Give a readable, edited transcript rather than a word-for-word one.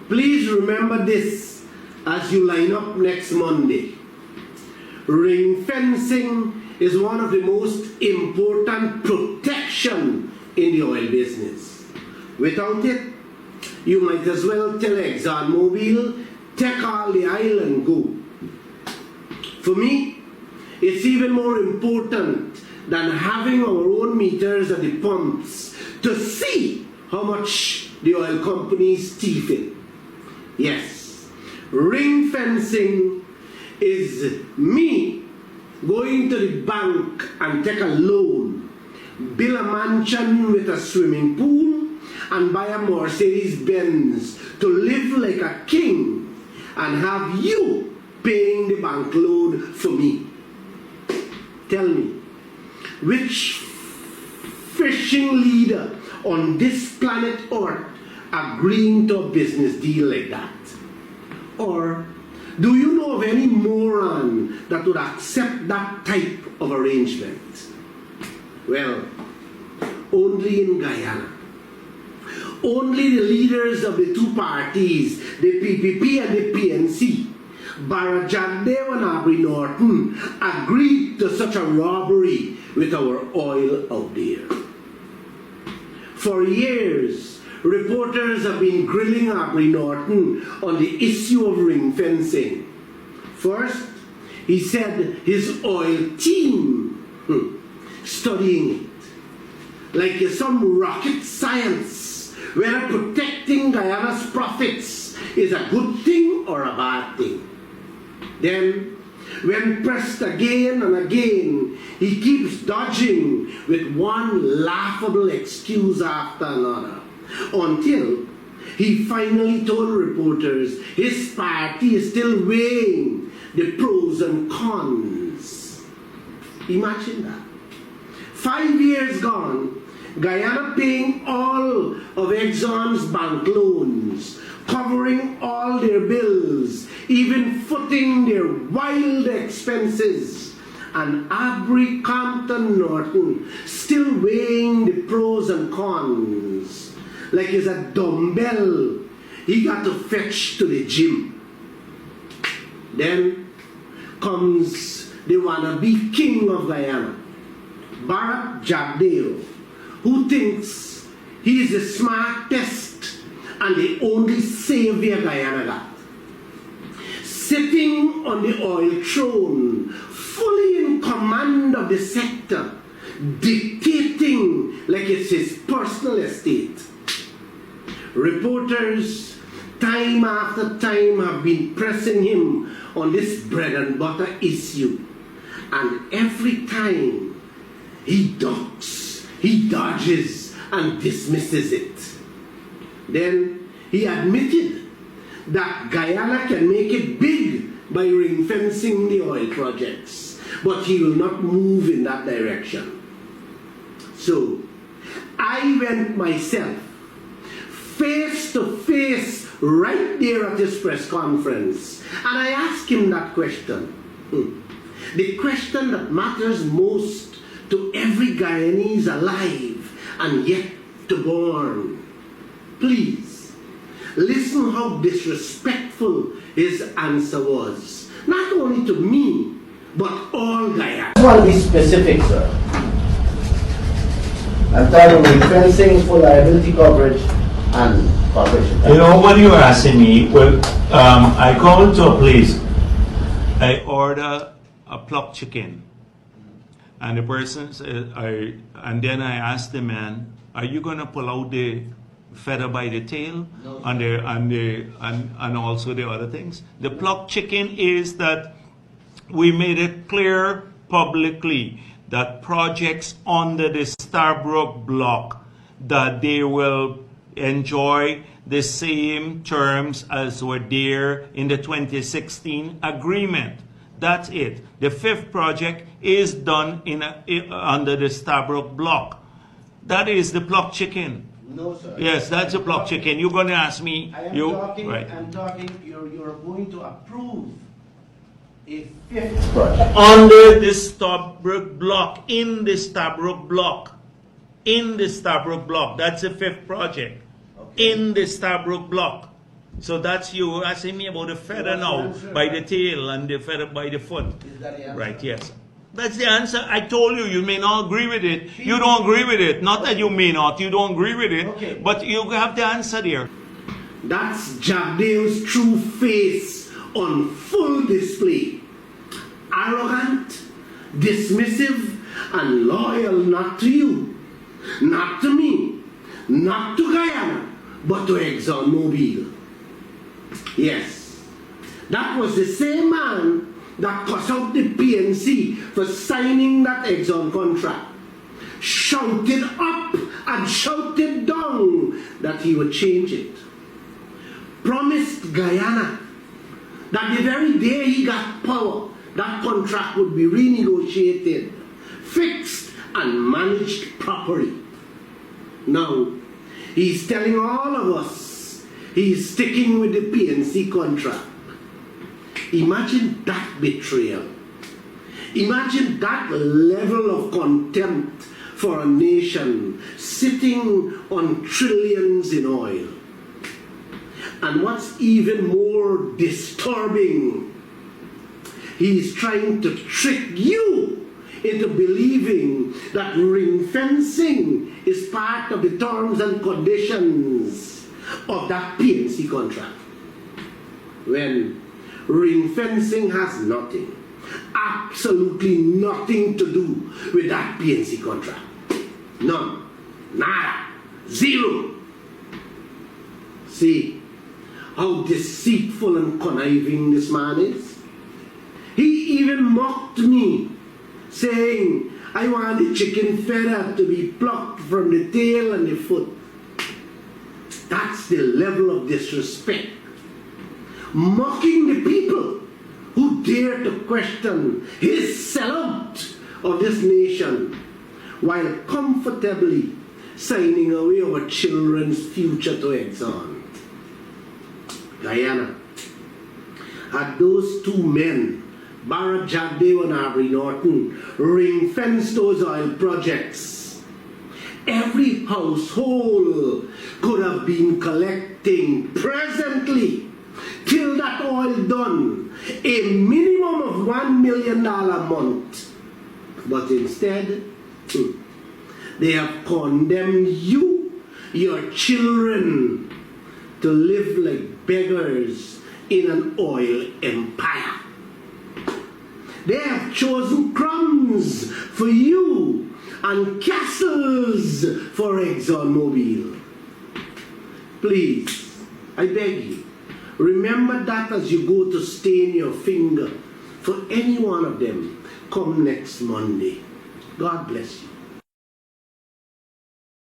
Please remember this as you line up next Monday. Ring fencing is one of the most important protection in the oil business. Without it, you might as well tell ExxonMobil, take all the oil and go. For me, it's even more important than having our own meters at the pumps to see how much the oil companies thief it. Yes, ring fencing is me going to the bank and take a loan, build a mansion with a swimming pool, and buy a Mercedes-Benz to live like a king and have you paying the bank loan for me. Tell me, which fishing leader on this planet Earth agreeing to a business deal like that? Or do you know of any moron that would accept that type of arrangement? Well, only in Guyana. Only the leaders of the two parties, the PPP and the PNC, Jagdeo and Aubrey Norton, agreed to such a robbery with our oil out there. For years, reporters have been grilling Aubrey Norton on the issue of ring fencing. First, he said his oil team studying it like it's some rocket science, whether protecting Guyana's profits is a good thing or a bad thing. Then, when pressed again and again, he keeps dodging with one laughable excuse after another, until he finally told reporters his party is still weighing the pros and cons. Imagine that. 5 years gone, Guyana paying all of Exxon's bank loans, covering all their bills, even footing their wild expenses, and Aubrey Compton Norton still weighing the pros and cons like it's a dumbbell he got to fetch to the gym. Then comes the wannabe king of Guyana, Jagdeo, who thinks he is the smartest and the only savior Guyana got. Sitting on the oil throne, fully in command of the sector, dictating like it's his personal estate. Reporters, time after time, have been pressing him on this bread and butter issue, and every time he ducks, he dodges and dismisses it. Then he admitted that Guyana can make it big by ring fencing the oil projects, but he will not move in that direction. So I went myself, face to face, right there at his press conference, and I asked him that question. The question that matters most to every Guyanese alive and yet to born. Please, listen how disrespectful his answer was. Not only to me, but all Guyana. I want to be specific, sir. I'm talking about fencing, full liability coverage, and corporation tax. You know, what you were asking me, well, I go into a place, I order a plucked chicken, and the person said, and then I asked the man, are you going to pull out the feather by the tail? No, and also the other things? The plucked chicken is that we made it clear publicly that projects under the Starbrook block, that they will enjoy the same terms as were there in the 2016 agreement. That's it. The fifth project is done under the Starbrook block. That is the plucked chicken. No, sir. Yes, that's a plucked chicken. You're going to ask me. I'm talking, you're going to approve a fifth project. Under the Starbrook block, in the Starbrook block. In the Starbrook block. That's the fifth project. Okay. In the Starbrook block. So that's you asking me about the feather What's the now, answer? by the tail and the feather by the foot. Is that the answer? Right, yes. That's the answer. I told you, you may not agree with it. You don't agree with it. Not that you may not, you don't agree with it. Okay. But you have the answer there. That's Jagdeo's true face on full display. Arrogant, dismissive, and loyal not to you, not to me, not to Guyana, but to ExxonMobil. Yes, that was the same man that cussed out the PNC for signing that Exxon contract, shouted up and shouted down that he would change it, promised Guyana that the very day he got power, that contract would be renegotiated, fixed, and managed properly. Now, he's telling all of us he's sticking with the PNC contract. Imagine that betrayal. Imagine that level of contempt for a nation sitting on trillions in oil. And what's even more disturbing, he's trying to trick you into believing that ring fencing is part of the terms and conditions of that PNC contract. When ring fencing has nothing, absolutely nothing to do with that PNC contract. None. Nada. Zero. See how deceitful and conniving this man is? He even mocked me, saying, I want the chicken feather to be plucked from the tail and the foot. That's the level of disrespect. Mocking the people who dare to question his sellout of this nation while comfortably signing away our children's future to Exxon. Guyana had those two men, Barrett Jagdeo and Aubrey Norton, ring-fenced those oil projects, every household could have been collecting presently, till that oil done, a minimum of $1 million a month. But instead, they have condemned you, your children, to live like beggars in an oil empire. They have chosen crumbs for you and castles for ExxonMobil. Please, I beg you, remember that as you go to stain your finger for any one of them come next Monday. God bless you.